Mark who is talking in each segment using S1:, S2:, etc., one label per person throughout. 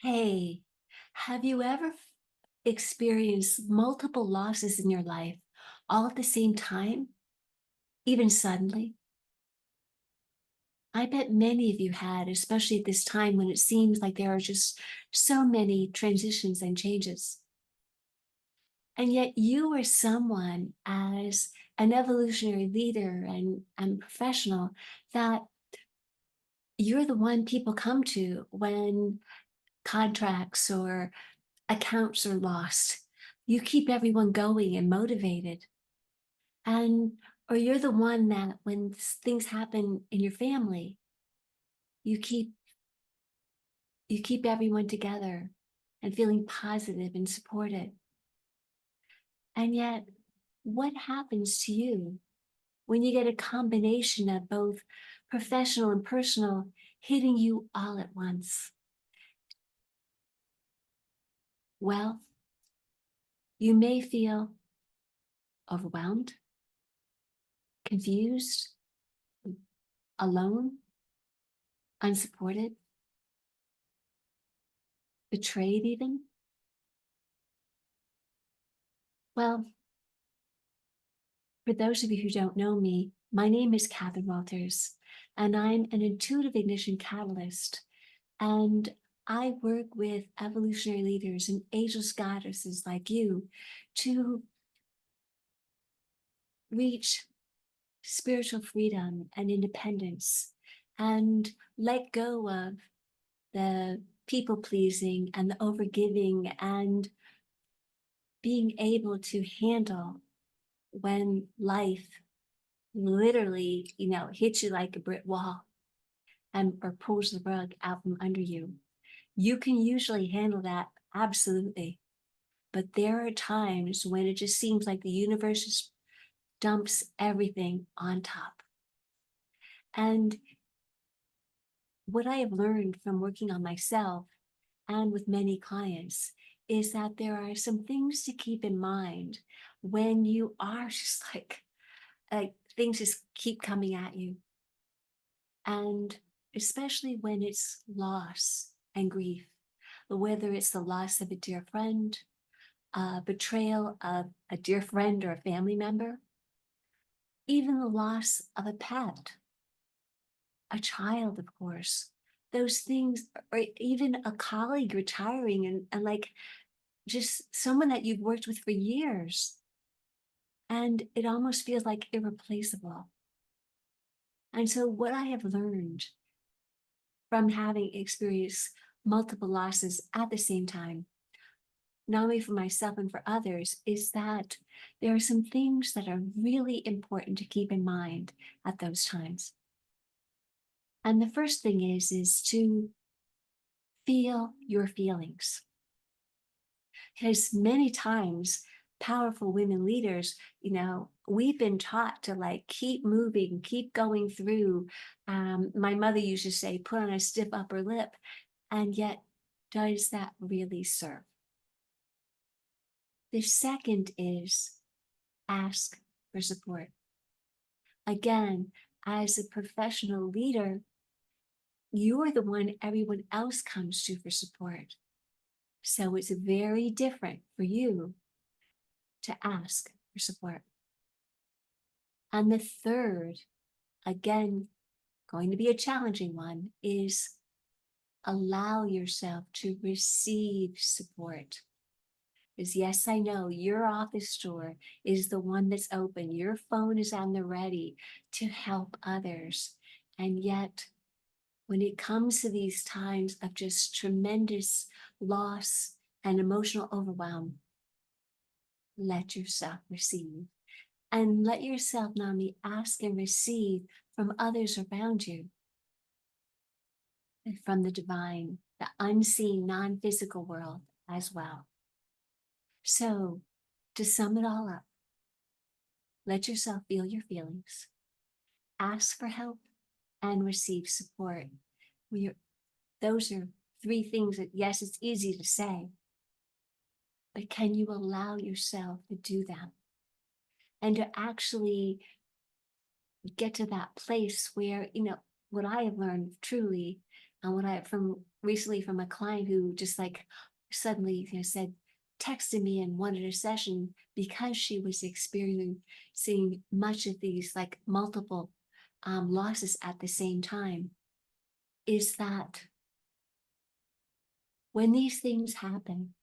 S1: Hey, have you ever experienced multiple losses in your life all at the same time, even suddenly? I bet many of you had, especially at this time when it seems like there are just so many transitions and changes. And yet you are someone as an evolutionary leader and professional that you're the one people come to when contracts or accounts are lost. You keep everyone going and motivated. And or you're the one that when things happen in your family, you keep you keep everyone together and feeling positive and supported. And yet, what happens to you when you get a combination of both professional and personal hitting you all at once? Well, you may feel overwhelmed, confused, alone, unsupported, betrayed even. Well, for those of you who don't know me, my name is Catherine Walters, and I'm an intuitive ignition catalyst. And I work with evolutionary leaders and ageless goddesses like you to reach spiritual freedom and independence and let go of the people pleasing and the overgiving and being able to handle when life literally, hits you like a brick wall and or pulls the rug out from under you. You can usually handle that absolutely. But there are times when it just seems like the universe just dumps everything on top. And what I have learned from working on myself and with many clients is that there are some things to keep in mind when you are just like things just keep coming at you. And especially when it's loss and grief, whether it's the loss of a dear friend, betrayal of a dear friend or a family member, even the loss of a pet, a child, of course, those things, or even a colleague retiring and like just someone that you've worked with for years. And it almost feels like irreplaceable. And so, what I have learned from having experienced multiple losses at the same time, not only for myself and for others, is that there are some things that are really important to keep in mind at those times. And the first thing is to feel your feelings. Because many times, powerful women leaders, we've been taught to like keep moving, keep going through. My mother used to say, put on a stiff upper lip. And yet, does that really serve? The second is ask for support. Again, as a professional leader, you're the one everyone else comes to for support. So it's very different for you to ask for support. And the third, again, going to be a challenging one, is allow yourself to receive support. Because yes, I know your office door is the one that's open. Your phone is on the ready to help others. And yet, when it comes to these times of just tremendous loss and emotional overwhelm, let yourself receive. And let yourself not only ask and receive from others around you, but from the divine, the unseen, non physical world as well. So, to sum it all up, let yourself feel your feelings, ask for help, and receive support. Those are three things that, yes, it's easy to say, but can you allow yourself to do that and to actually get to that place where, what I have learned truly and what I from recently from a client who just like suddenly, said, texted me and wanted a session because she was experiencing much of these like multiple losses at the same time, is that when these things happen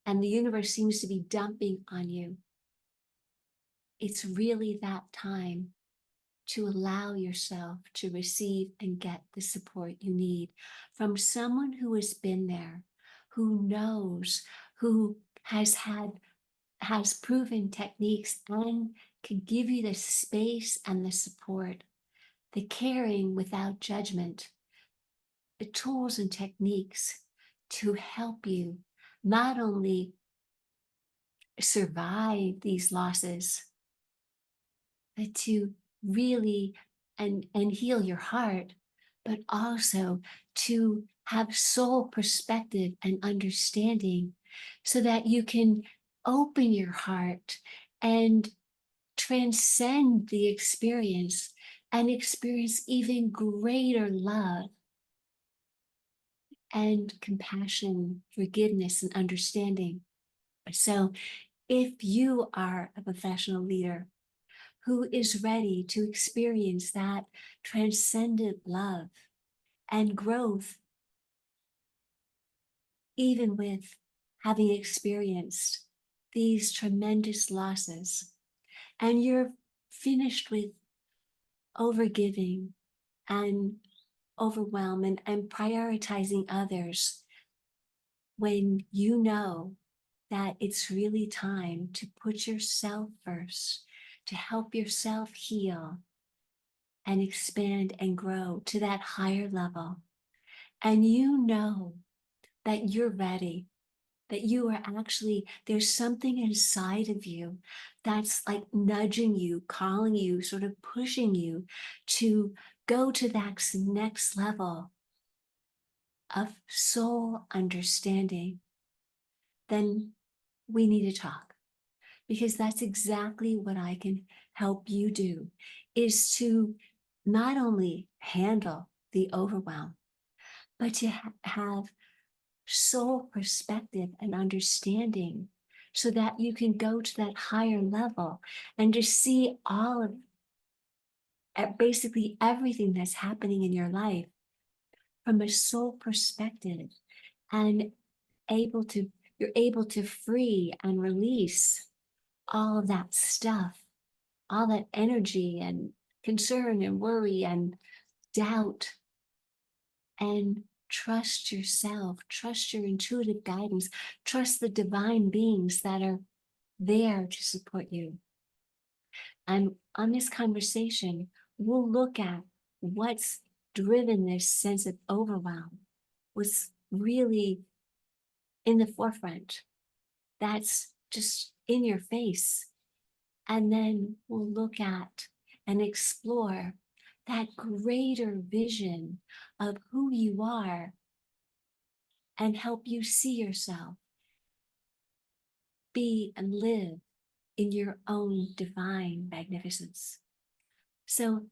S1: and the universe seems to be dumping on you, it's really that time to allow yourself to receive and get the support you need from someone who has been there, who knows, who has proven techniques and can give you the space and the support, the caring without judgment, the tools and techniques to help you not only survive these losses, but to really and heal your heart, but also to have soul perspective and understanding so that you can open your heart and transcend the experience and experience even greater love and compassion, forgiveness, and understanding. So, if you are a professional leader who is ready to experience that transcendent love and growth, even with having experienced these tremendous losses, and you're finished with overgiving and overwhelm and prioritizing others, when you know that it's really time to put yourself first, to help yourself heal and expand and grow to that higher level. And you know that you're ready, that you are actually, there's something inside of you that's like nudging you, calling you, sort of pushing you to go to that next level of soul understanding, then we need to talk, because that's exactly what I can help you do, is to not only handle the overwhelm, but to have soul perspective and understanding so that you can go to that higher level and to see all of basically everything that's happening in your life from a soul perspective, and able to you're able to free and release all of that stuff, all that energy and concern and worry and doubt, and trust yourself, trust your intuitive guidance, trust the divine beings that are there to support you. And on this conversation, we'll look at what's driven this sense of overwhelm, what's really in the forefront, that's just in your face. And then we'll look at and explore that greater vision of who you are and help you see yourself, be and live in your own divine magnificence. So,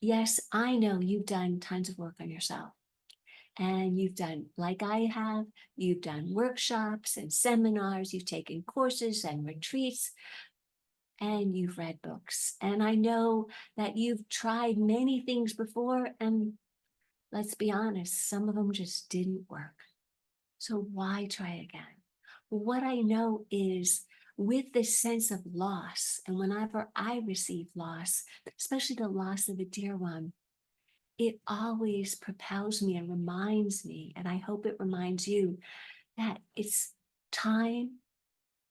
S1: yes, I know you've done tons of work on yourself. And you've done, like I have, you've done workshops and seminars, you've taken courses and retreats, and you've read books. And I know that you've tried many things before, and let's be honest, some of them just didn't work. So why try again? What I know is, with this sense of loss, and whenever I receive loss, especially the loss of a dear one, it always propels me and reminds me, and I hope it reminds you, that it's time,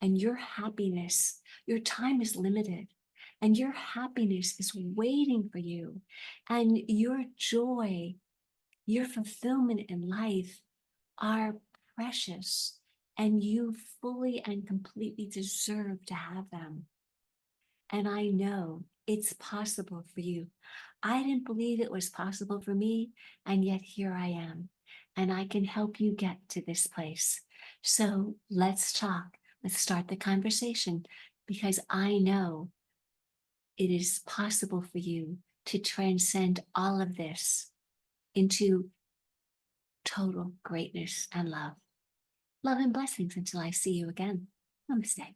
S1: and your happiness, your time is limited, and your happiness is waiting for you, and your joy, your fulfillment in life are precious, and you fully and completely deserve to have them. And I know it's possible for you. I didn't believe it was possible for me, and yet here I am, and I can help you get to this place. So let's talk. Let's start the conversation, because I know it is possible for you to transcend all of this into total greatness and love. Love and blessings until I see you again. Namaste.